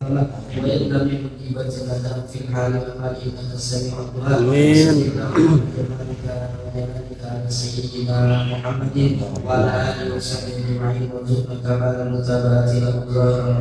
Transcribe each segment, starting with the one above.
وإن لم يكن إبادة في الحال إنك السميع الدعاء. آمين. على سيدنا محمد وعلى آله وصحبه أجمعين وارزقنا كمال المتابعة له ظاهرا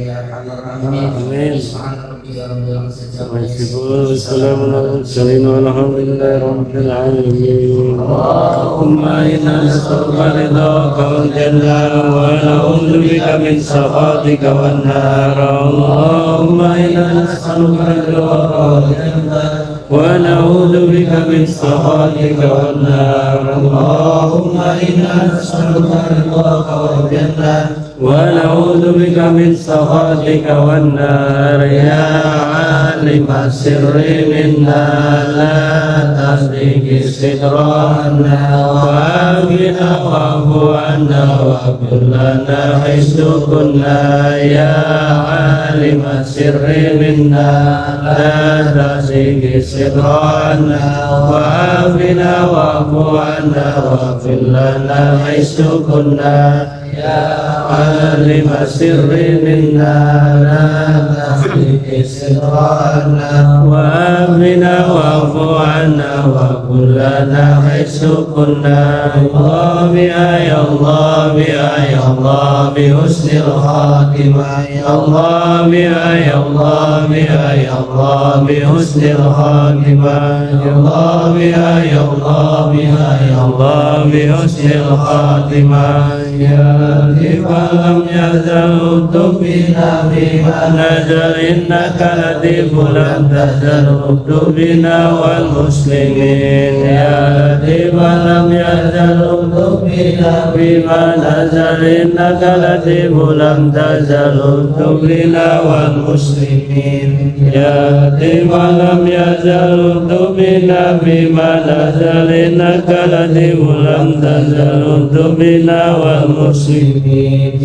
يا أرحم الراحمين. سبحان ربك رب العزة عما يصفون والسلام على المرسلين والحمد لله رب العالمين. اللهم إنا نسألك رضاك والجنة ونعوذ بك من سخطك والنار. اللهم إنا نسألك رضاك والجنة ونعوذ بك من سخطك والنار. اللهم إنا نسألك رضاك والجنة ونعوذ بك من سخطك والنار. يا عالم السر منا لا تسلك سترنا وعافنا واعف عنا واغفر لنا حيث كنا. يا عالم السر منا لا تسلك سترنا وعافنا واعف عنا واغفر لنا حيث كنا. يا عالم السر منا لا تسلك سترنا وآمنا واعف عنا واغفر لنا حيث كنا. الله يا الله يا الله بحسن الخاتمة. يا الله يا الله يا الله بحسن الخاتمة. يا الله يا الله يا الله بحسن الخاتمة. يا لطيفا لم يزل بنا فيما نزل إنك لطيف لم تزل بنا والمسلمين. يا لطيفا لم يزل بنا فيما نزل إنك لطيف لم تزل بنا والمسلمين. يا لطيفا لم يزل بنا فيما نزل إنك لطيف لم تزل بنا والمسلمين.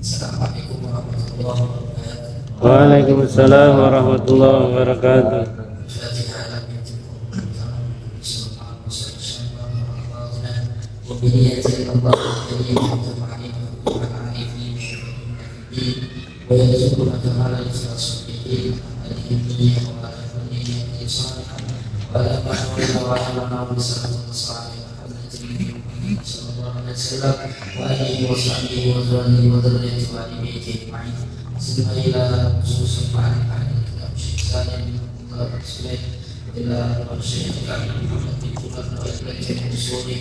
Assalamualaikum warahmatullahi wabarakatuh. Waalaikumsalam warahmatullahi wabarakatuh. ويرزقنا كمال الإخلاص في الدين والدين ولا تحملنا وحملنا بسنة الصالحة التي صلى الله عليه وسلم وآله وصحبه وزوجه وذريته وآل بيته أجمعين. ثم إلى خصوص مع أهل الكتاب الشيخ سالم الله رسوله إلى الشيخ محمد بن فلان وإلى أصوله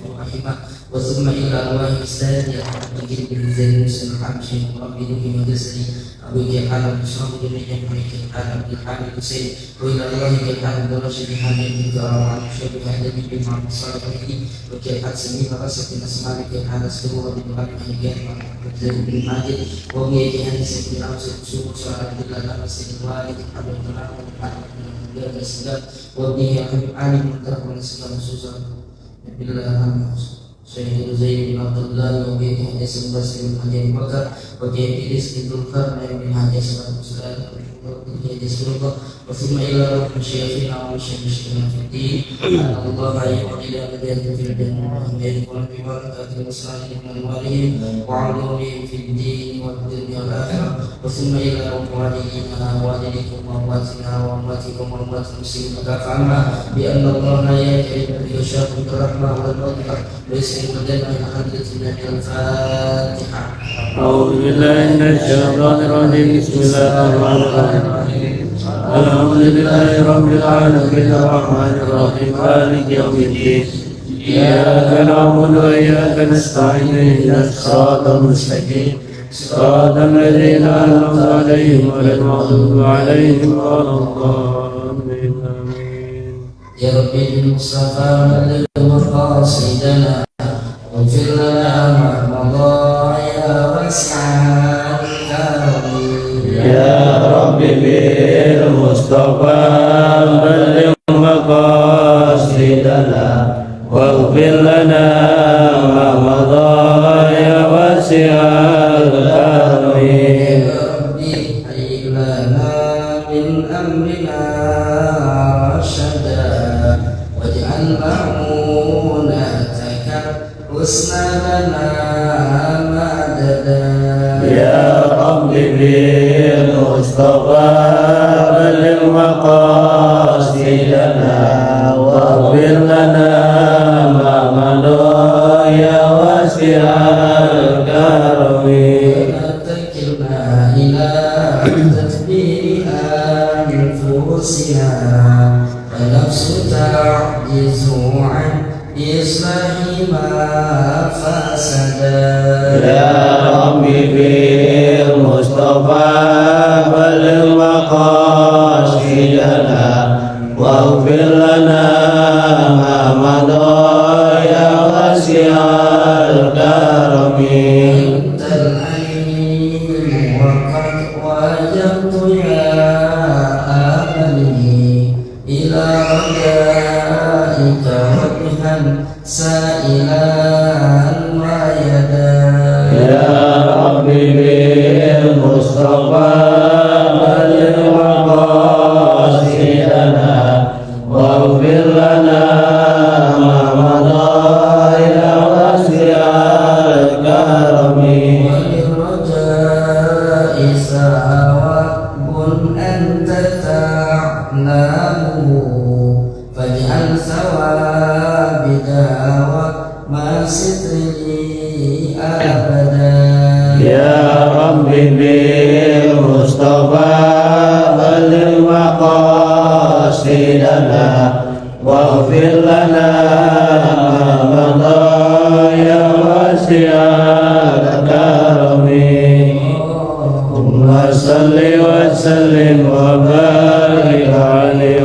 ورحمه. وثم إلى أرواح السادة الحاكمين بن زيد بن الحبشي وقبيله وجسدي أبو جهال المصاب جميع ملك العالم بالحال الحسين. وإلى الله جهال برشد حامد بن كرام وشيخ هذا بن محمد صالحي وكيف سمي ورسة أسماء جهال سلوى بن محمد بن بن ماجد وهي جهال سيد الأوسط سوق صلاة الله على سيد الوالد حبل الله وحبل الله وابنه حبيب علي منتهى ونسلم سوزان بالله Syekh Zaid bin Abdullah wa bi hadis Basri bin Hajar Bakar wa bi hadis Ibnu Qarnain bin Hajar Muslim wa bi hadis Rabbah wa thumma ila syafi'ina wa syafi'ina fi din. Allah yaqulu ila abadin fil jannah wa yaqulu bi barakatil muslimin wal walidin wa 'ulumihim fid din wad dunya wal akhirah. Wa thumma ila walidina wa walidikum wa ummatina wa ummatikum wa ummatil muslimin kafa'na bi anna Allah yaqulu bi syafa'ir rahmah wal maghfirah. أعوذ بالله من الشيطان الرجيم. بسم الله الرحمن الرحيم. الحمد لله رب العالمين الرحمن الرحيم مالك يوم الدين. إياك نعبد وإياك نستعين اهدنا الصراط المستقيم صراط الذين أنعمت عليهم غير المغضوب عليهم ولا الضالين. يا ربي بالمصطفى بلغ مقاصدنا واغفر لنا ما مضى يا واسع الكرم. يا ربي بالمصطفى بلغ مقاصدنا واغفر لنا ما مضى يا واسع الكرم. يا ربي هيئ لنا من أمر أمرنا رشدا واجعل معونتك حسنا لنا مددا يا رب بالمصطفى بلغ مقاصدنا واغفر لنا ما مضى يا واسع الكرم ولا تكلنا إلى تدبير أنفسنا فنفس تعجز عن إصلاح ما فسدا يا رب بالمصطفى بلغ مقاصدنا واغفر لنا ما مضى يا واسع الكرم أنت العليم وقد وجبت يا أملي إلى رجائك وجها سائلا ويدا يا رب بالمصطفى بلغ مقاصدنا واغفر لنا ما مضى يا واسع الكرم وللرجاء ثواب أنت تعلمه فاجعل ثواب دعوة ما ستري أبدا يا رب بالمصطفى بلغ مقاصدنا واغفر لنا ما مضى يا واسع الكرم اللهم صل وسلم وبارك عليه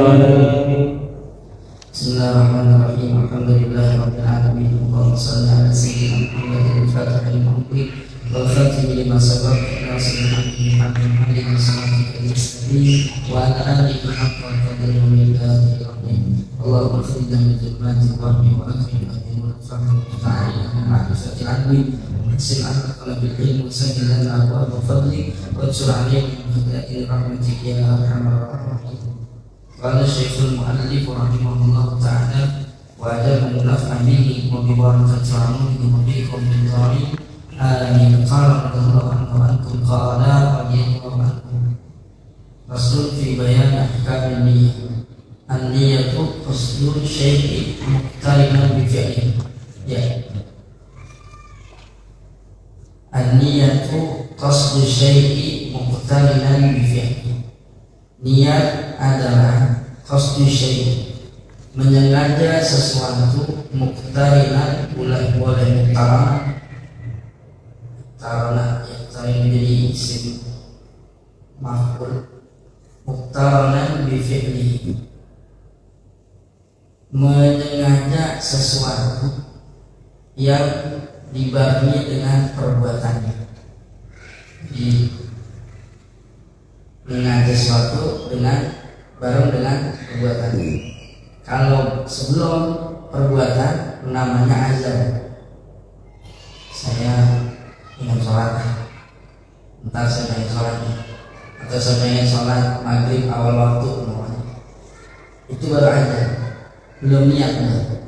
بسم الله الرحمن الرحيم الحمد لله رب العالمين اللهم صل على سيدنا محمد الفاتح لما أغلق والخاتم لما سبق ناصر الحق بالحق ومهدي صراطك المستقيم وعلى آله حق قدر ومقداره العظيم اللهم اخرجنا من ظلمات الوهم وأكرمنا بنور الفهم وتعالى من معرفة العلم واحسن عنا طلب العلم وسهل لنا أبواب فضلك وانشر علينا من خزائن رحمتك يا أرحم الراحمين. قال الشيخ المؤلف رحمه الله تعالى وأجاب النفع به وببركة عمره وبكم من دارين آمين. قال رضي الله عنه وعنكم قال رضي الله عنكم فصل في بيان أحكام النية. النية قصد الشيء مقترنا بفعله. النية قصد الشيء مقترنا بفعله. Niat adalah qasdu syai', menyengaja sesuatu, muqtarinan boleh muqtarana yang menjadi isim maf'ul, muqtaranan bi fi'lihi, menyengaja sesuatu yang dibarengi dengan perbuatannya. Mengajar sesuatu bareng dengan perbuatan. Kalau sebelum perbuatan namanya azan. Saya ingin sholat, entar saya pengen sholat, atau saya pengen sholat maghrib awal waktu namanya. Itu baru azan, belum niatnya.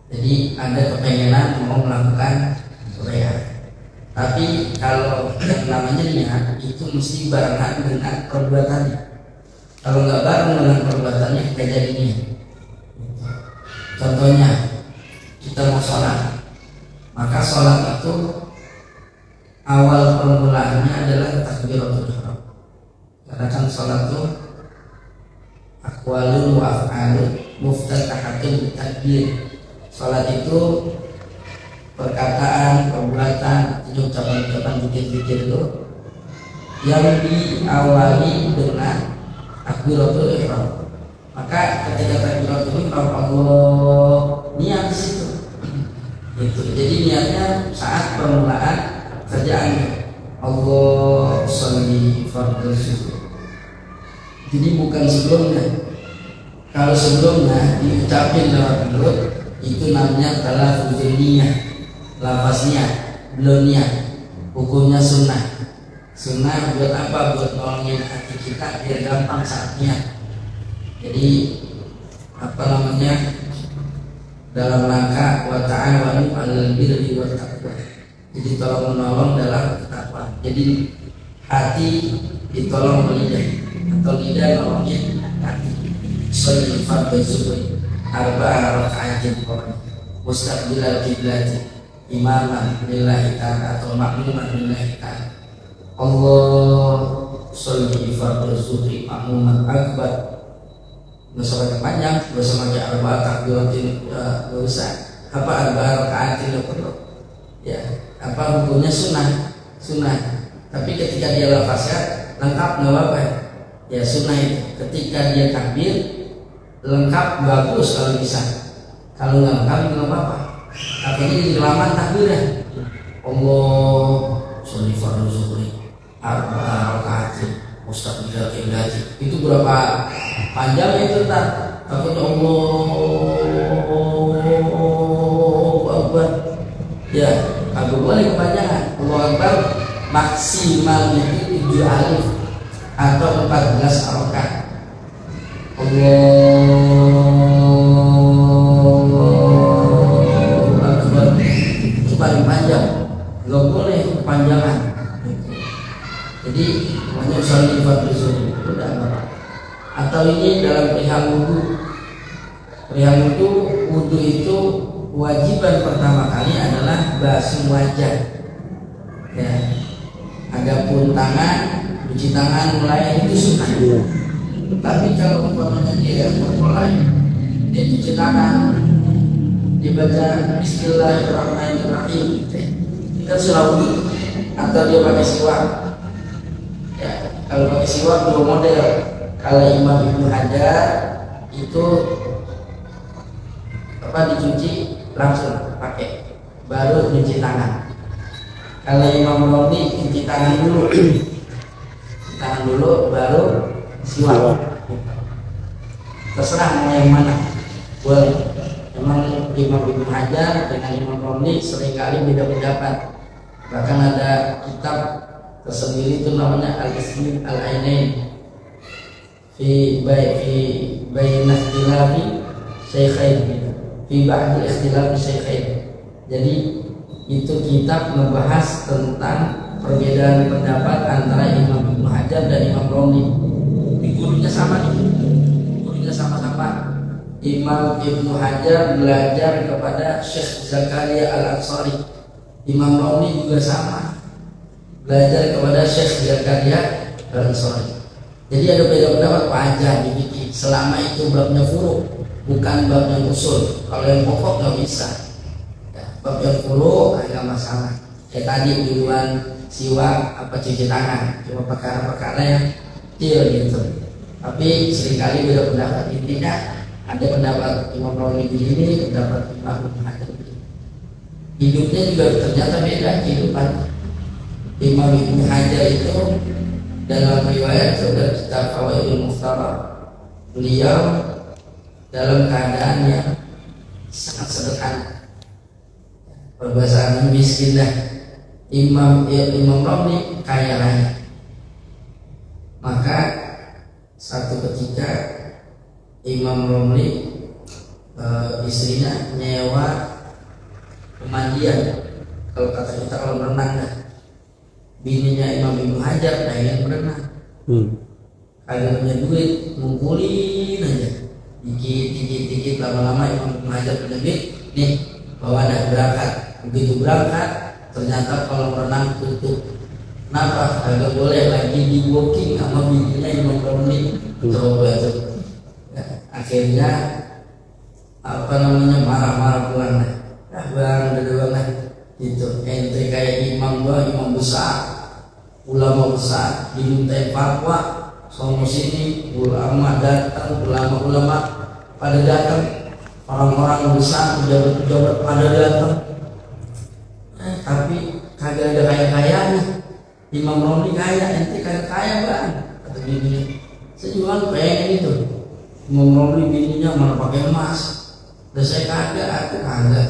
Jadi ada kepengenan mau melakukan kebaikan. Tapi kalau yang namanya niat itu mesti barengan dengan perbuatannya. Kalau nggak bareng dengan perbuatannya nggak jadi niat. Contohnya kita mau sholat, maka sholat itu awal permulaannya adalah takbiratul ihram. Karena kan sholat itu aqwalun wa af'alun muftatahatun bitakbir. Sholat itu perkataan, perbuatan, ucapan-ucapan zikir-zikir itu yang diawali dengan takbiratul ihram. Maka ketika takbiratul ihram Allah niat di situ. Itu. Jadi niatnya saat permulaan kerjaannya. Allah sholli fardhu zuhur. Jadi bukan sebelumnya. Kalau sebelumnya diucapin lewat mulut itu namanya talaffuzul niyah. Lafaz niat, belum niat, hukumnya sunnah. Sunnah buat apa? Buat nolongin hati kita biar gampang saatnya. Jadi apa namanya, dalam rangka wa ta'awanu 'alal birri wat taqwa. Jadi tolong menolong dalam ketakwaan. Jadi hati ditolong lidah atau lidah nolongin hati. Sholli fardhu zuhri arba'a raka'atin qawlan mustaqbilal qiblati imaman lillahi ta'ala atau makmuman lillahi ta'ala. Allah sholli fardhu zuhri makmuman akbar. Nggak usah pakai panjang, nggak usah pakai arba'a takbiratin, nggak usah. Apa arba'a raka'atin nggak perlu. Ya, apa hukumnya sunnah. Tapi ketika dia lafazkan lengkap nggak apa-apa. Ya sunnah itu ketika dia takbir lengkap bagus kalau bisa. Kalau nggak lengkap nggak apa-apa. Tapi ini lama takbirnya. Allah sholli fardhu zuhri arba'a raka'atin mustaqbilal qiblati. Itu berapa panjangnya itu tak? Takutnya Allahu Akbar. Ya, kagak boleh kepanjangan. Allahu Akbar maksimalnya itu 7 alif atau 14 harokat. Allahu Akbar itu paling panjang, nggak boleh kepanjangan. Jadi hanya sholli fardhu zuhri udah apa. Atau ini dalam perihal wudu itu kewajiban pertama kali adalah basuh wajah. Ya, adapun tangan, cuci tangan mulai itu sunnah. Tapi kalau umpamanya dia mulai dia cuci tangan, dibaca Bismillahirrahmanirrahim, kita sudah wudu. Atau dia pakai siwak. Ya, kalau pakai siwak dua model. Kalau Imam Ibnu Hajar itu dicuci langsung pakai, baru cuci tangan. Kalau Imam Romli cuci tangan dulu, baru siwak. Terserah mau yang mana. Boleh. Memang Imam Ibnu Hajar dengan Imam Romli seringkali beda pendapat. Bahkan ada kitab tersendiri itu namanya Al-Ismi Al-Ainain fi bainah ikhtilafi syaikhain fi ba'd ikhtilafi syaikhain. Jadi itu kitab membahas tentang perbedaan pendapat antara Imam Ibnu Hajar dan Imam Romli. Gurunya sama nih, gurunya sama-sama. Imam Ibnu Hajar belajar kepada Syekh Zakaria Al-Ansari. Imam Romli juga sama, belajar kepada Syekh Zakaria Al-Ansari. Jadi ada beda pendapat wajar dibikin selama itu babnya furu, bukan babnya usul. Kalau yang pokok nggak bisa. Ya, bab yang furu nggak masalah. Kayak tadi duluan siwak apa cuci tangan, cuma perkara-perkara yang kecil gitu. Tapi seringkali beda pendapat. Intinya ada pendapat Imam Romli begini, pendapat Imam Hajar begini. Hidupnya juga ternyata beda kehidupan. Imam Ibnu Hajar itu dalam riwayat sudah kitab Fawaidul Mukhtarar, beliau dalam keadaan yang sangat sederhana, berbahasa miskin dah. Imam Romli kaya raya. Maka satu ketika Imam Romli istrinya nyewa pemandian, kalau kata kita kalau berenang dah. Bininya Imam Ibnu Hajar pengen berenang, kagak punya duit, ngumpulin aja, dikit, lama-lama Imam Ibnu Hajar punya duit, nih bawa dah berangkat. Begitu berangkat, ternyata kolam renang tutup. Kenapa? Kagak boleh lagi di booking sama bininya Imam Romli. Coba itu. Ya, akhirnya marah-marah pulang dah. Bang, udah bang, gitu. Ente kayak imam besar, ulama besar, dimintain fatwa, sono sini, ulama datang, ulama pada datang, orang-orang besar, pejabat-pejabat pada datang. Tapi kagak ada kaya-kayanya. Imam Romli kaya, ente kaya bang, kata bininya. Saya juga pengen itu. Imam Romli bininya malah pakai emas. Dan saya kagak, aku kagak.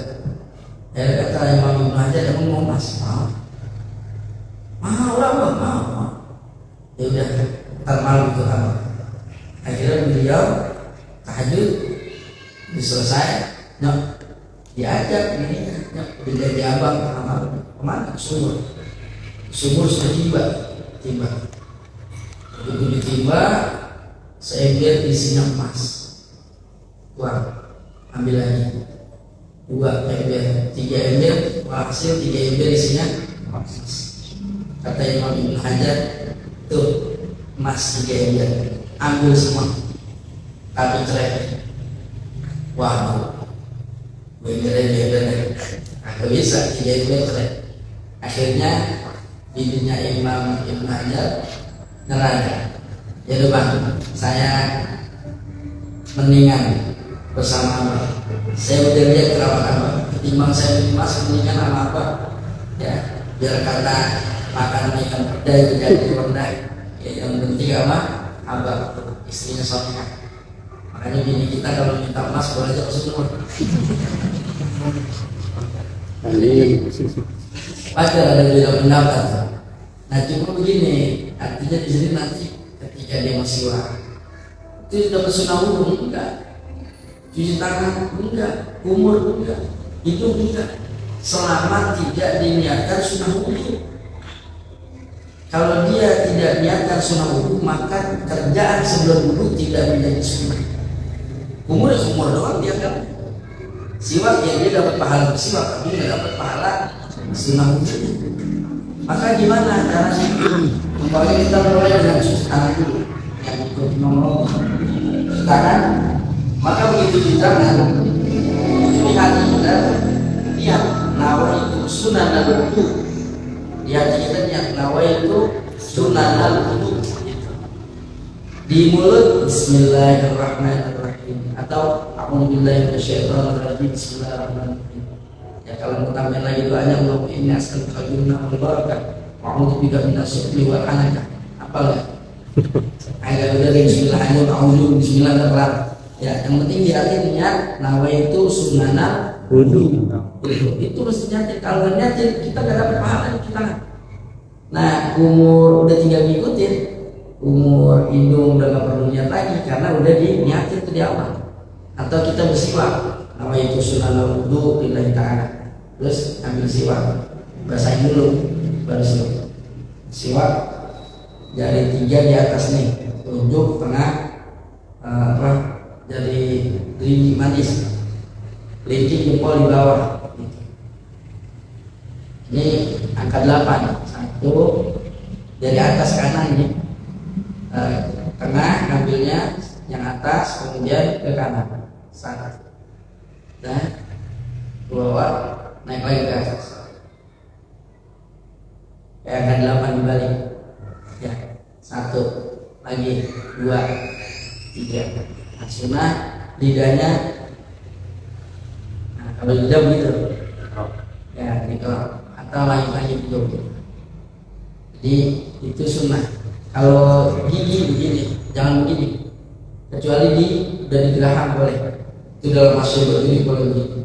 Ya kata Imam Ibnu Hajar, emang mau emas? Ya udah, ntar malam itu apa? Akhirnya beliau tahajud selesai, diajak ini, udah di abang kemana? Sumur sudah tiba. Begitu ditimba, seember isinya emas. Wah, ambil lagi 2 ember, 3 ember, hasil 3 ember isinya emas. Kata Imam Ibnu Hajar, tuh emas 3 ember, ambil semua, tapi cerai. Wah, bener, agak bisa 3 ember cerai. Akhirnya bibinya Imam Ibnu Hajar neraka. Ya udah bang, saya mendingan bersama abang. Saya udah lihat kerawat abang. Ketimbang saya beli emas, mendingan sama abang. Ya, biar kata makan ikan pedai itu jadi rendah. Ya, yang penting sama abang, istrinya Sonia. Makanya bini kita kalau minta emas boleh aja semua. Wajar ada beda pendapat. Nah cuma begini, artinya di sini nanti ketika dia masih wah, itu dapat sunah wudhu enggak, cuci tangan enggak, kumur enggak, itu enggak, selama tidak diniatkan sunah wudhu. Kalau dia tidak niatkan sunah wudhu, maka kerjaan sebelum wudhu tidak menjadi sunnah. Kumur ya kumur doang dia kan. Siwak ya dia dapat pahala bersiwak, tapi nggak dapat pahala sunah wudhu. Maka gimana caranya? Kembali kita mulai dengan cuci tangan dulu. Yang ikut nomor cuci tangan. Maka begitu cuci tangan, lihat kita lihat nawa itu sunan dan wudhu. Lihat kita lihat nawa itu sunan dan wudhu. Di mulut Bismillahirrahmanirrahim atau A'udzubillahi minasyaitonirrajim. Bismillahirrahmanirrahim. Ya kalau mau tambahin lagi doanya, Allahumma inni as'aluka al-jannah wal barakah wa a'udzubika minasyaitonir wal anakah. Apalah? Agak udah Bismillahirrahmanirrahim, Bismillah terlar. Ya, yang penting diarti niat nawa itu sunana wudhu. Itu mesti nyatir. Kalau nggak nyatir kita nggak dapat pahala kita. Nah, umur udah tinggal ngikutin. Umur hidung udah nggak perlu niat lagi karena udah diniatin itu di awal. Atau kita bersiwak, nawa itu sunana wudhu lillahi ta'ala. Terus ambil siwak, basahin dulu, baru siwak jari 3 di atas nih, tunjuk tengah, jari kelingking manis, kelingking jempol di bawah. Ini angka 8, 1 dari atas kanan ini, tengah ngambilnya yang atas, kemudian ke kanan, 1, dan bawah. Naik lagi ke atas. Kayak angka 8 dibalik. Ya, 1 lagi, 2, 3. Nah, sunnah lidahnya. Nah, kalau lidah begitu. Ya, gitu. Atau lagi begitu. Jadi itu sunnah. Kalau gigi begini, jangan begini. Kecuali udah digeraham boleh. Itu dalam masyhur ini boleh begitu.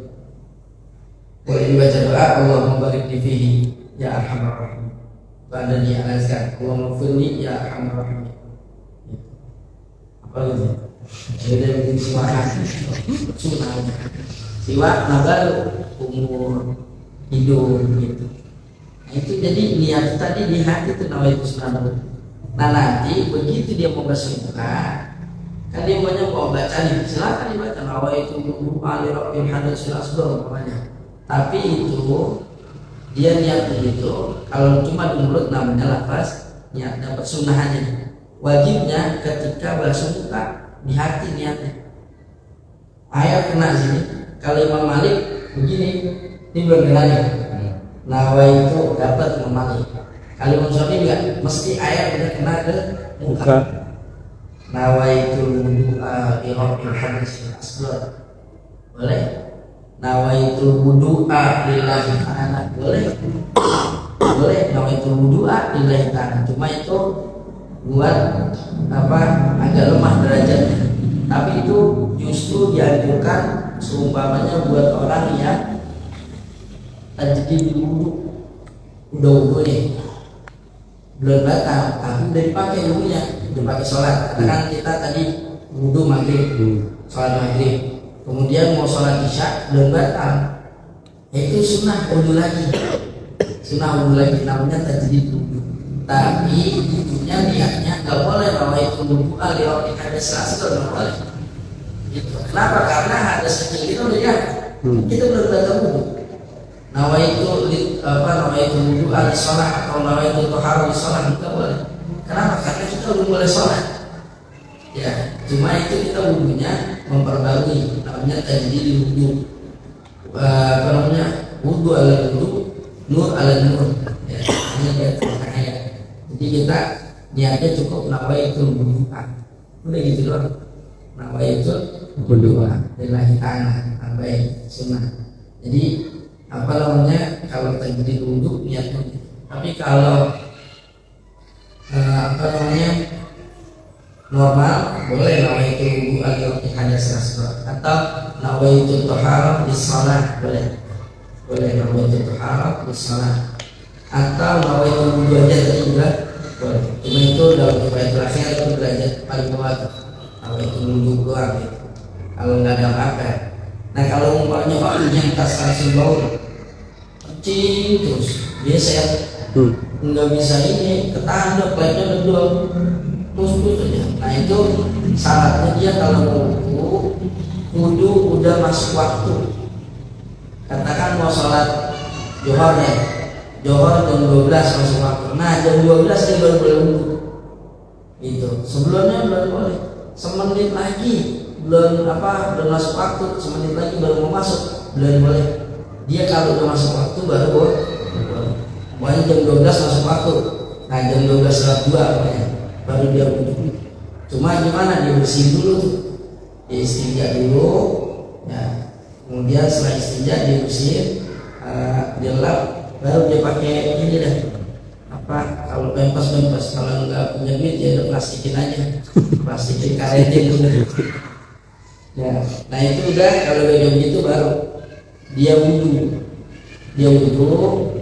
Boleh dibaca doa Allahumma barik li fihi ya arhamar rahim. Pada dia alaskan Allahumma firli ya arhamar rahim. Apa gitu? Jadi bikin siwak sunnah. Siwak nabar umur hidung gitu. Nah, itu jadi niat tadi di hati itu nawaitu sunnah. Nah nanti begitu dia mau bersedekah, kan dia mau baca nih, silakan dibaca nawaitu ali rabbil hadatsil asghar namanya. Tapi itu dia niat begitu. Kalau cuma di mulut namanya lafaz niat, dapat sunnahannya. Wajibnya ketika basuh muka di hati niatnya. Ayat kena sini. Kalau Imam Malik begini, ini belum lagi. Nawaitu dapat Imam Malik. Kalau Imam Syafi'i enggak, mesti ayat udah kena ke muka. Nawaitu du'a iraqil hadis asghar. Boleh? Nawaitul wudu'a lillahi ta'ala. Boleh nawaitul wudu'a lillahi ta'ala. Cuma itu buat agak lemah derajatnya. Tapi itu justru dianjurkan seumpamanya buat orang yang tajdid wudu. Udah wudu nih, belum batal, tapi udah dipakai dulunya, udah pakai sholat. Katakan kita tadi wudhu maghrib, sholat maghrib, kemudian mau sholat isya belum batal, itu sunnah wudhu lagi, namanya tajdid wudhu. Tapi wudhunya niatnya nggak boleh nawaitu wudhu al-yawmi hadas asghar, nggak boleh. Gitu. Kenapa? Karena hadas kecil itu udah kita belum batal wudhu. Nawaitu wudhu al-sholah atau nawaitu toharu sholah nggak boleh. Kenapa? Karena kita belum boleh sholat. Ya, cuma itu kita wudhunya memperbarui, namanya tajdid wudhu. Wudhu ala wudhu, nur ala nur. Ya, ini dia terkaya. Jadi kita niatnya cukup nawaitu wudhu'an. Udah gitu doang. Nawaitu wudhu'an lillahi ta'ala, baik sunnah. Jadi kalau tajdid wudhu niatnya. Tapi kalau normal boleh nawaitu wudhu al-yawmi hadas asghar atau nawaitu toharoh di sholat, boleh nawaitu toharoh di sholat atau nawaitu wudhu aja tadi juga boleh. Cuma itu dalam riwayat terakhir itu derajat paling bawah, nawaitu wudhu doang gitu. Kalau nggak ada apa-apa. Nah kalau umpamanya orang yang tasawuf bau kencing terus dia sehat, nggak bisa ini ketahan dok, klepnya berdua terus aja. Nah itu syaratnya dia kalau wudhu udah masuk waktu. Katakan mau sholat johor ya, johor jam 12 masuk waktu. Nah jam 12 dia baru boleh wudhu. Itu sebelumnya belum boleh. Semenit lagi belum masuk waktu, semenit lagi baru mau masuk, belum boleh. Dia kalau udah masuk waktu baru boleh. Pokoknya jam 12 masuk waktu. Nah jam 12:02 pokoknya baru dia wudhu. Cuma gimana, dia bersihin dulu tuh, dia istinja dulu ya, kemudian setelah istinja dia bersihin, dia lap, baru dia pakai ini dah kalau pempes, kalau nggak punya duit ya udah plastikin aja, plastikin karetin udah ya. Nah itu udah, kalau udah begitu baru dia wudhu.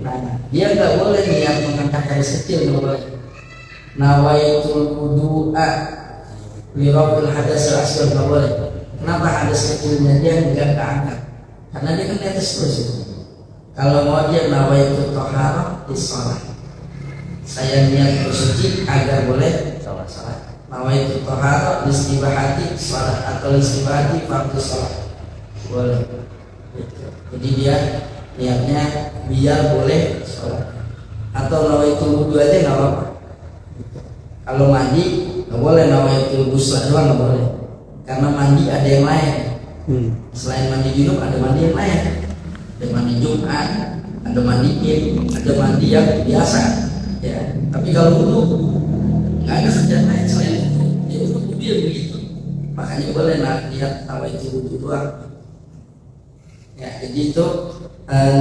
Nah dia nggak boleh niat mengangkat hadas kecil, nggak boleh. Nawaitul wudhu'a li rabbil hadas asghar, nggak boleh. Kenapa? Hadas kecilnya dia nggak keangkat karena dia kan di atas terus itu. Kalau mau dia nawaitu toharoh di sholat, saya niat bersuci agar boleh sholat. Nawaitu toharoh istibahati sholat atau istibahati fardu sholat, boleh. Jadi dia niatnya biar boleh sholat. Atau nawaitu wudhu aja nggak apa-apa. Kalau mandi nggak boleh nawaitu ghusl doang, nggak boleh. Karena mandi ada yang lain. Selain mandi junub ada mandi yang lain. Ada mandi Jumat, ada mandi Id, ada mandi yang biasa. Ya. Tapi kalau wudhu nggak ada kerjaan lain selain itu. Ya wudhu dia begitu. Makanya boleh niat nawaitu wudhu doang. Ya, jadi itu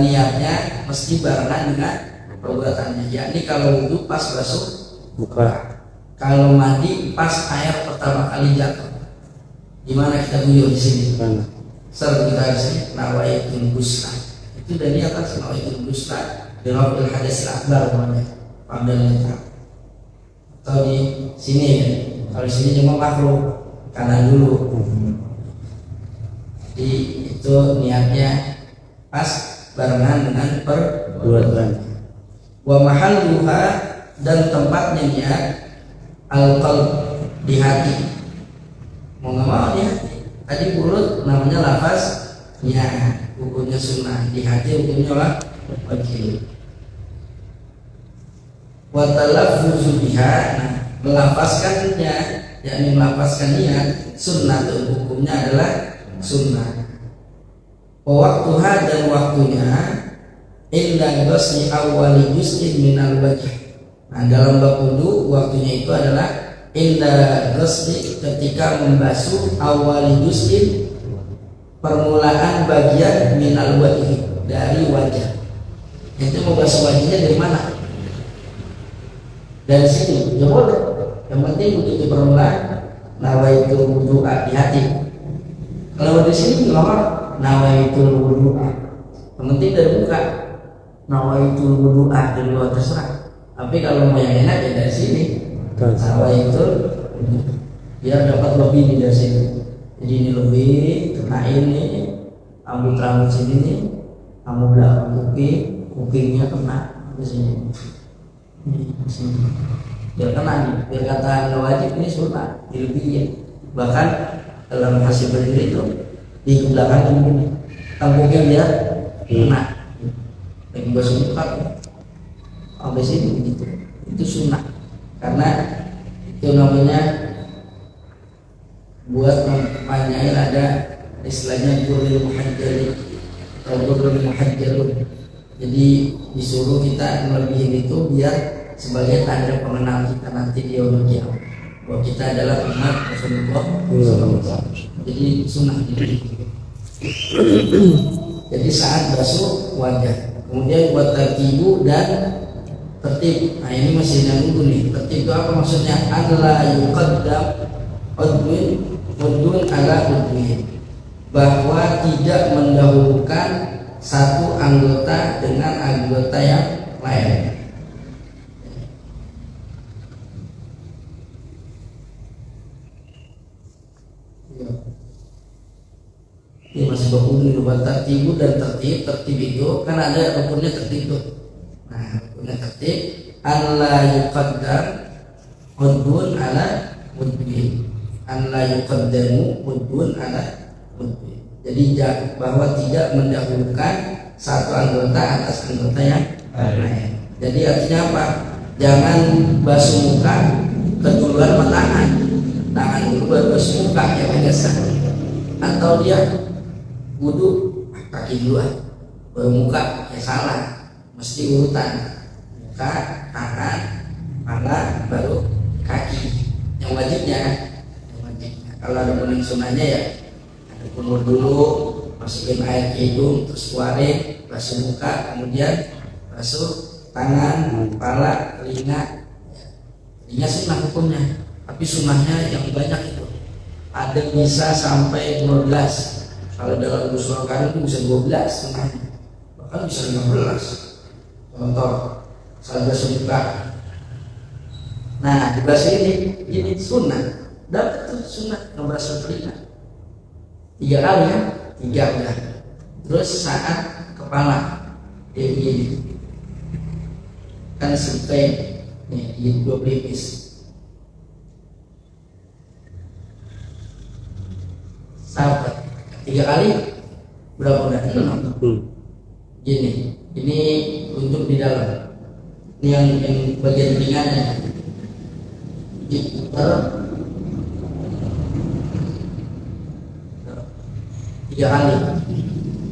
niatnya mesti barengan dengan perbuatannya. Yakni kalau wudhu pas basuh muka. Kalau mandi pas air pertama kali jatuh. Gimana kita guyur di sini? Ser kita di sini nawaitul ghusla. Itu dari atas nawaitul ghusla di rabbil hadas akbar namanya. Padahal atau di sini ya. Kalau di sini cuma makruh kanan dulu. Jadi itu niatnya pas barengan dengan perbuatan. Wa mahalluha, dan tempatnya niat al-qalb, di hati. Mau nggak mau di hati. Tadi mulut namanya lafaz ya, hukumnya sunnah. Di hati hukumnya wajib. Wa talaffuzu biha, nah, melafazkannya, yakni melafazkan niat sunnah, hukumnya adalah sunnah. Waktuha, dan waktunya inda ghusli awwali juz'in minal wajh. Nah dalam bab wudu waktunya itu adalah inda ghusli, ketika membasuh awwali juz'in, permulaan bagian minal wajh, dari wajah. Itu membasuh wajahnya dari mana? Dari sini, ya boleh. Yang penting begitu permulaan nawaitu wudu'a di hati. Kalau di sini ngomong nawaitul wudu'a, yang penting dari muka. Nawaitul wudu'a dari luar terserah. Tapi kalau mau yang enak ya dari sini. Sawah itu biar dapat lebih nih dari sini. Jadi ini lebih, kena ini, rambut sini nih, kamu belakang kupingnya kena di sini. Di sini. Biar kena nih, biar kata nggak wajib ini sunnah, dilebihin. Bahkan dalam hasil berdiri itu di belakang ini, tangkuknya biar kena. Lagi basuh muka, sampai sini begitu. Itu sunnah, karena itu namanya buat memperpanjangin, ada istilahnya gurul muhajjalin atau gurul muhajjalun. Jadi disuruh kita melebihin itu biar sebagai tanda pengenal kita nanti di yaumul qiyamah bahwa kita adalah umat Rasulullah SAW. Jadi sunnah gitu. Jadi saat basuh wajah, kemudian buat tertibu dan tertib. Nah ini masih nunggu nih. Tertib itu apa maksudnya? Allah yuqaddam udun ala udwin, bahwa tidak mendahulukan satu anggota dengan anggota yang lain. Ini masih berhubung buat tertibu dan tertib. Tertib itu kan ada rukunnya tertib tuh. Nah rukunnya tertib Allah yuqaddam udun ala udwin, Allah yuqaddamu udun ala udwin. Jadi bahwa tidak mendahulukan satu anggota atas anggota yang lain. Jadi artinya apa? Jangan basuh muka keduluan sama tangan dulu baru basuh muka ya biasa. Atau dia wudhu kaki duluan baru muka, ya salah. Mesti urutan muka, tangan, kepala, baru kaki. Yang wajibnya, kalau ada kuning sunnahnya ya ada kumur dulu, masukin air ke hidung, terus keluarin, basuh muka, kemudian basuh tangan, kepala, telinga. Telinga sunnah hukumnya, tapi sunnahnya yang banyak itu. Ada bisa sampai 12. Kalau dalam usul karir itu bisa 12 sunnahnya, bahkan bisa 15. Contoh, saat basuh muka. Nah di basuh ini sunnah. Dapat tuh sunnah ngebasuh telinga 3 kali ya, 3 udah. Terus saat kepala begini kan sampai nih 2 pelipis. Sahabat 3 kali berapa udah? 6. Gini, ini untuk di dalam. Ini yang bagian telinganya. Diputar 3 kali.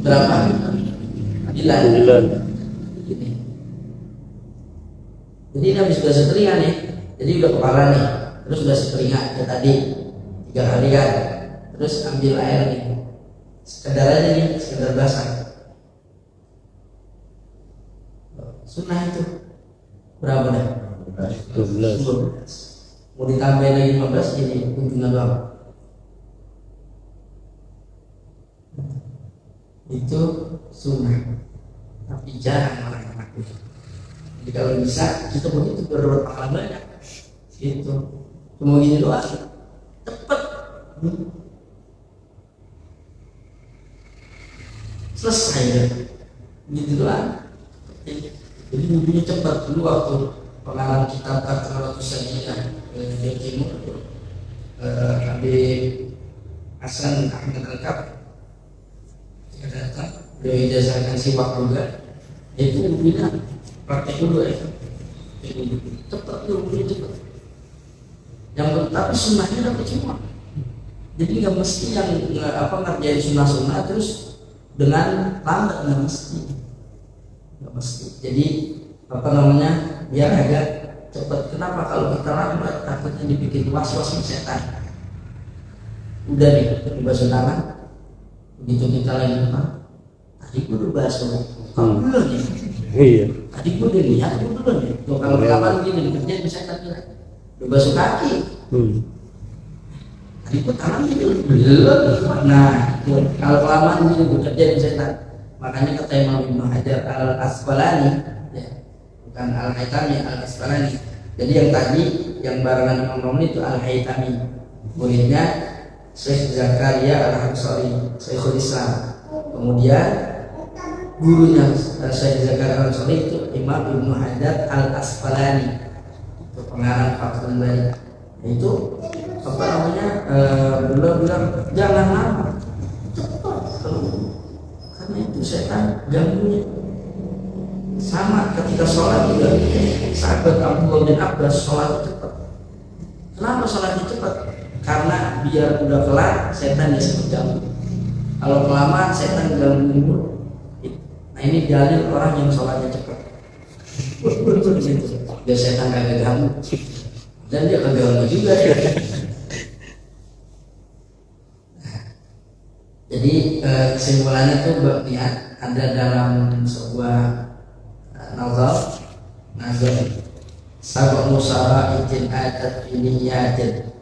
Berapa? 9. Gini. Jadi ini habis basuh telinga nih. Jadi udah kepala nih. Terus basuh telinga kayak tadi 3 kali kan. Terus ambil air nih. Sekedar aja nih, sekedar basah. Sunnah itu berapa dah? 12. Mau ditambahin lagi 15 jadi ujungnya doang. Itu sunnah, tapi jarang orang yang lakukan. Jadi kalau bisa kita begitu berdoa pahala banyak. Gitu. Cuma gini doang, cepet. Selesai ya. Gitu doang. Jadi mimpinya cepat. Dulu waktu pengalaman kita kalau Sayyidina di Timur Habib Hasan Ahmad Al-Kab datang, beliau ijazahkan siwak juga. Itu mimpinya praktek dulu ya. Cepat dulu, cepat. Yang tapi sunnahnya dapat semua. Jadi nggak mesti yang ngerjain sunnah terus dengan lambat, nggak mesti. Jadi biar agak cepat. Kenapa kalau kita lambat takutnya dibikin was-was setan. Udah nih dibasuh tangan, begitu kita lagi tadi gue udah basuh kamu belum nih. Iya. Tadi gue udah lihat gue belum nih. Tuh kalau kapan gini dikerjain bisa kan udah basuh kaki. Tadi gue tangan belum. Nah kalau kelamaan gini gue kerjain setan. Makanya kata Imam Ibnu Hajar Al-Asqalani ya, bukan Al-Haytami, Al-Asqalani. Jadi yang tadi yang barengan Imam Romli itu Al-Haytami, muridnya Syekh Zakaria Al-Ansari, Syekhul Islam. Kemudian gurunya Syekh Zakaria Al-Ansari itu Imam Ibnu Hajar Al-Asqalani, itu pengarang Fathul Bari. Itu apa namanya, beliau bilang jangan lama, cepat, karena itu setan ganggunya. Sama ketika sholat juga, sahabat Abdullah bin Abbas sholat cepat. Kenapa sholatnya cepat? Karena biar udah kelar setan bisa ganggu. Kalau kelamaan setan ganggu dulu. Nah ini dalil orang yang sholatnya cepat. Biar setan kagak ganggu. Dan dia kagak ganggu juga ya. Jadi kesimpulannya tuh niat ada dalam sebuah nazar sabak musara itin adat ini yaden,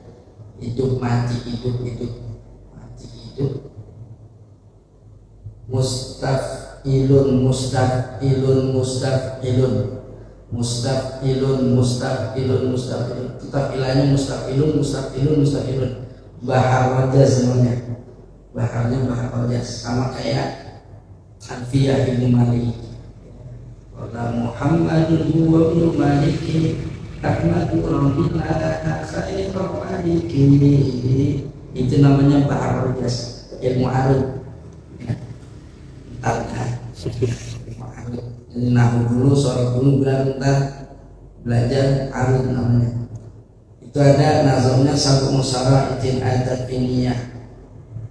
hidup mati hidup mati hidup, mustafilun tetapilannya mustafilun bahar wajah semuanya, baharnya bahar wajah sama kayak Alfiyah Ibnu Malik. Wala Muhammadun huwa ibnu Maliki rahmatu rabbillah khairul maliki. Itu namanya bahar wajah, ilmu arud. Nahu dulu, sorot dulu, belajar arud namanya. Itu ada nazarnya satu musara itin adat finiyah.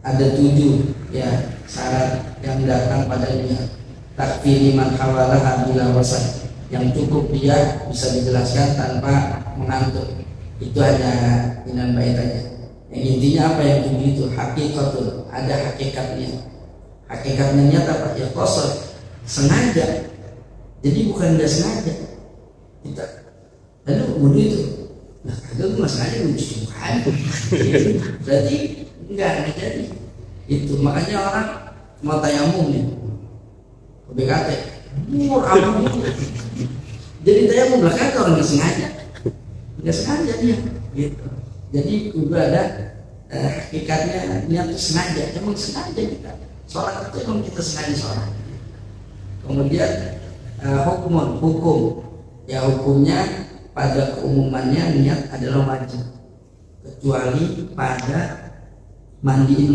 Ada 7 ya syarat yang datang pada niat. Takfiri man hawalaha bila wasan, yang cukup dia bisa dijelaskan tanpa mengantuk. Itu ada inan baitannya. Yang intinya apa yang 7 itu? Hakikatul, ada hakikatnya. Hakikatnya niat apa? Ya kosor, sengaja. Jadi bukan nggak sengaja kita. Lalu wudhu itu, nah kagak gue sengaja cuci muka. Berarti enggak jadi. Itu makanya orang mau tayamum nih, BKT, aman itu. Jadi tayamum belakang orang nggak sengaja dia, gitu. Jadi juga ada hakikatnya niat itu sengaja, emang sengaja kita. Sholat itu emang kita sengaja sholat. Kemudian hukum, ya hukumnya pada keumumannya niat adalah wajib, kecuali pada mandiin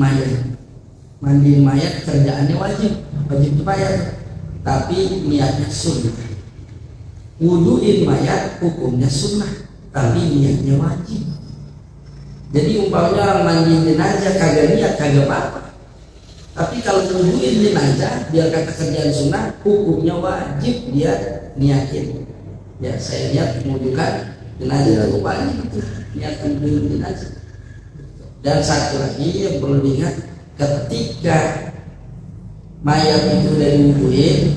mayat kerjaannya wajib dibayar, tapi niatnya sunnah. Wuduin mayat hukumnya sunnah, tapi niatnya wajib. Jadi umpamanya orang mandiin jenazah kagak niat kagak apa-apa, tapi kalau wuduin jenazah biar kata kerjaan sunnah hukumnya wajib dia niatin. Ya saya niat mengujukan jenazah itu wajib itu niat wuduin jenazah. Dan satu lagi yang perlu diingat, ketika mayat itu dari wuduin,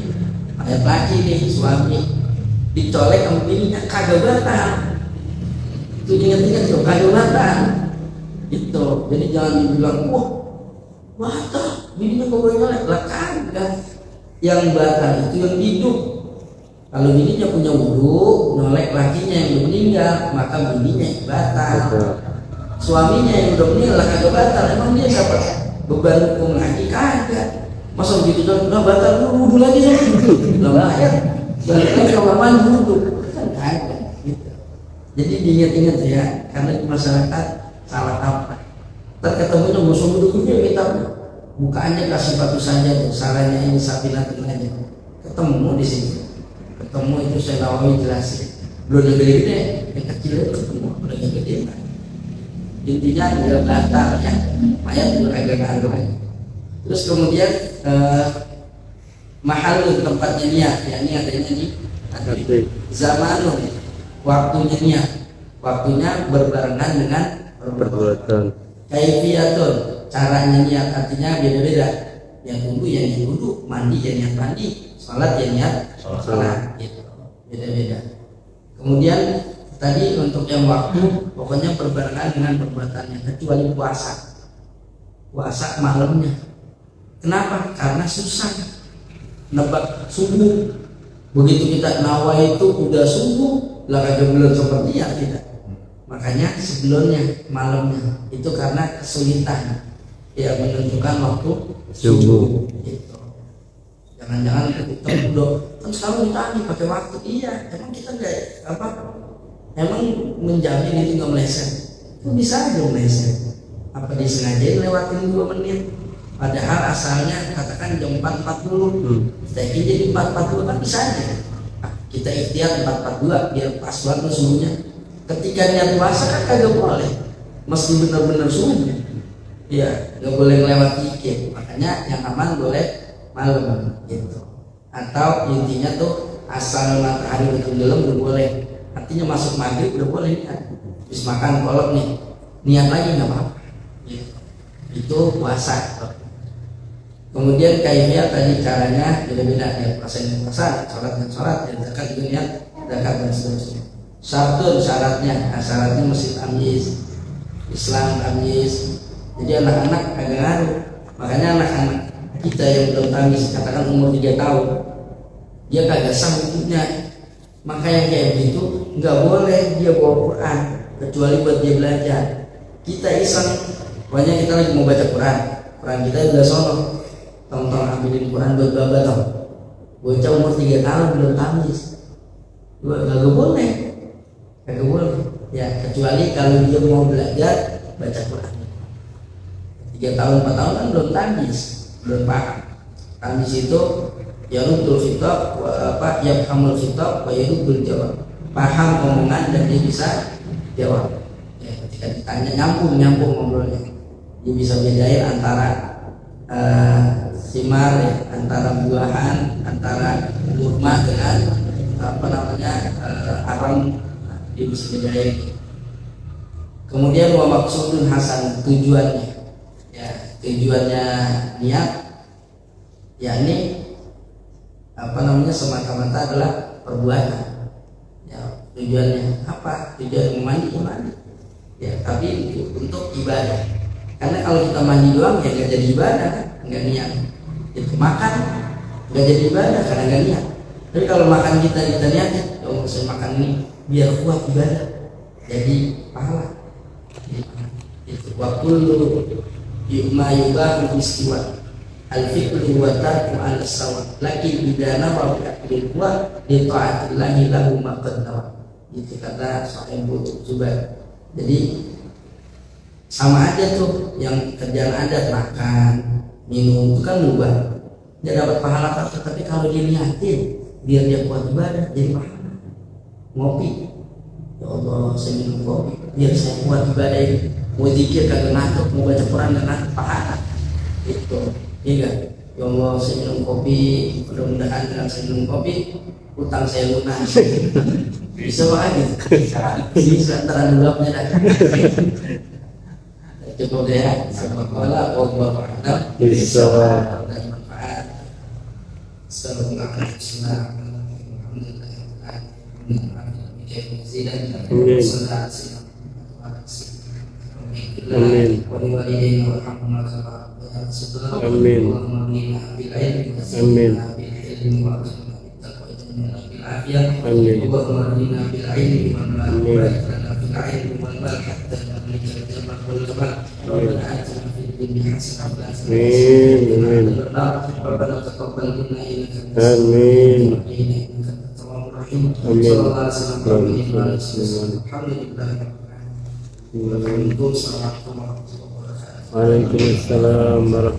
mayat laki nih suami dicolek sama bininya kagak batal. Itu ingat-ingat tuh kagak batal. Itu jadi jangan dibilang wah batal, bininya kok boleh nyolek lah, kagak. Yang batal itu yang hidup. Kalau bininya punya wudu, nyolek lakinya yang belum meninggal, maka bininya yang batal. Suaminya yang udah meninggal kagak batal, emang dia dapat beban hukum lagi kagak. Masa begitu udah batal lu wudu lagi sama lah mayat balik lagi kamar mandi wudu kan kagak gitu. Jadi diingat-ingat ya, karena di masyarakat salah apa terketemunya musuh wudu dia minta bukaannya kasih batu saja tuh, salahnya ini sapilatin aja ketemu di sini, ketemu itu saya Nawawi jelasin belum yang gede-gede, yang kecil itu ketemu belum yang gede. Intinya dia batal ya, mayat juga agak lagi. Terus kemudian mahal tempatnya niat, ya ini adanya di zamanun, waktunya niat, waktunya berbarengan dengan perbuatan. Kaifiyatun, caranya niat artinya beda-beda. Yang wudhu ya niat wudhu, mandi ya niat mandi, sholat ya niat sholat, gitu. Beda-beda. Kemudian tadi untuk yang waktu pokoknya berbarengan dengan perbuatannya, kecuali puasa malamnya. Kenapa? Karena susah nebak subuh Begitu kita nawa itu udah subuh, lah kagak belum seperti ya tidak. Makanya sebelumnya malamnya itu karena kesulitan ya menentukan waktu subuh. Gitu. Jangan-jangan kita udah kan sekarang ditanya pakai waktu, iya emang kita nggak apa? Emang menjamin itu nggak meleset? Itu bisa aja meleset. Apa disengajain lewatin 2 menit? Padahal asalnya katakan jam 4.40, kita bikin jadi 4.40 kan bisa aja. Kita ikhtiar 4.42 biar pas banget subuhnya. Ketika niat puasa kan kagak boleh, mesti benar-benar subuh. Ya, nggak boleh lewat dikit. Makanya yang aman boleh malam gitu. Atau intinya tuh asal matahari udah tenggelam udah boleh. Artinya masuk maghrib udah boleh niat. Habis makan kolak nih, niat lagi nggak apa-apa. Gitu. Itu puasa. Kemudian kaifiyah tadi caranya beda-beda ya, puasa dan puasa, sholat dan sholat, dan zakat juga niat zakat dan seterusnya. Syaratnya, syaratnya mesti tamyiz, Islam tamyiz. Jadi anak-anak agak ngaruh. Makanya anak-anak kita yang belum tamyiz, katakan umur 3 tahun, dia kagak sah hidupnya. Maka yang kayak begitu nggak boleh dia bawa Quran kecuali buat dia belajar. Kita iseng, pokoknya kita lagi mau baca Quran kita udah sono. Tonton ambilin Quran buat baba tau. Bocah umur 3 tahun belum tamyiz. Gak boleh. Ya kecuali kalau dia mau belajar baca Quran. 3 tahun 4 tahun kan belum tamyiz, belum paham. Tamyiz itu ya rudul khitab ya hamul khitab wa yarudul jawab. Paham omongan dan dia bisa jawab. Ya, ketika ditanya nyambung ngobrolnya. Dia bisa bedain antara simar ya, antara buahan, antara kurma dengan aram, dia bisa bedain. Kemudian wa maksudun hasan, tujuannya ya, tujuannya niat yakni semata-mata adalah perbuatan ya. Tujuannya apa? Tujuan mandi ya, tapi untuk ibadah. Karena kalau kita mandi doang ya nggak jadi ibadah kan, nggak niat. Itu makan nggak jadi ibadah karena nggak niat. Tapi kalau makan kita niatnya, oh saya makan ini biar kuat ibadah, jadi pahala. Itu waktu yuma yubah istiwa al-fiqhu wa tarku al-sawa lakin bidana wa bi'aqlil kuat li ta'atillahi lahu ma qaddawa. Itu kata Sahibul Zubair. Jadi sama aja tuh, yang kerjaan adat makan, minum itu kan mubah, dia dapat pahala apa? Tapi kalau dia niatin biar dia kuat ibadah jadi pahala. Ngopi, ya Allah saya minum kopi biar saya kuat ibadah ini. Mau zikir kagak ngantuk, mau baca Quran kagak ngantuk, pahala. Itu, iya. Ya Allah saya minum kopi, mudah-mudahan dengan saya minum kopi utang saya lunas. Bisa lagi, bisa antara gelapnya dah. Cukup ya, semoga Allah bisa dan manfaat. Waalaikumsalam warahmatullahi wabarakatuh.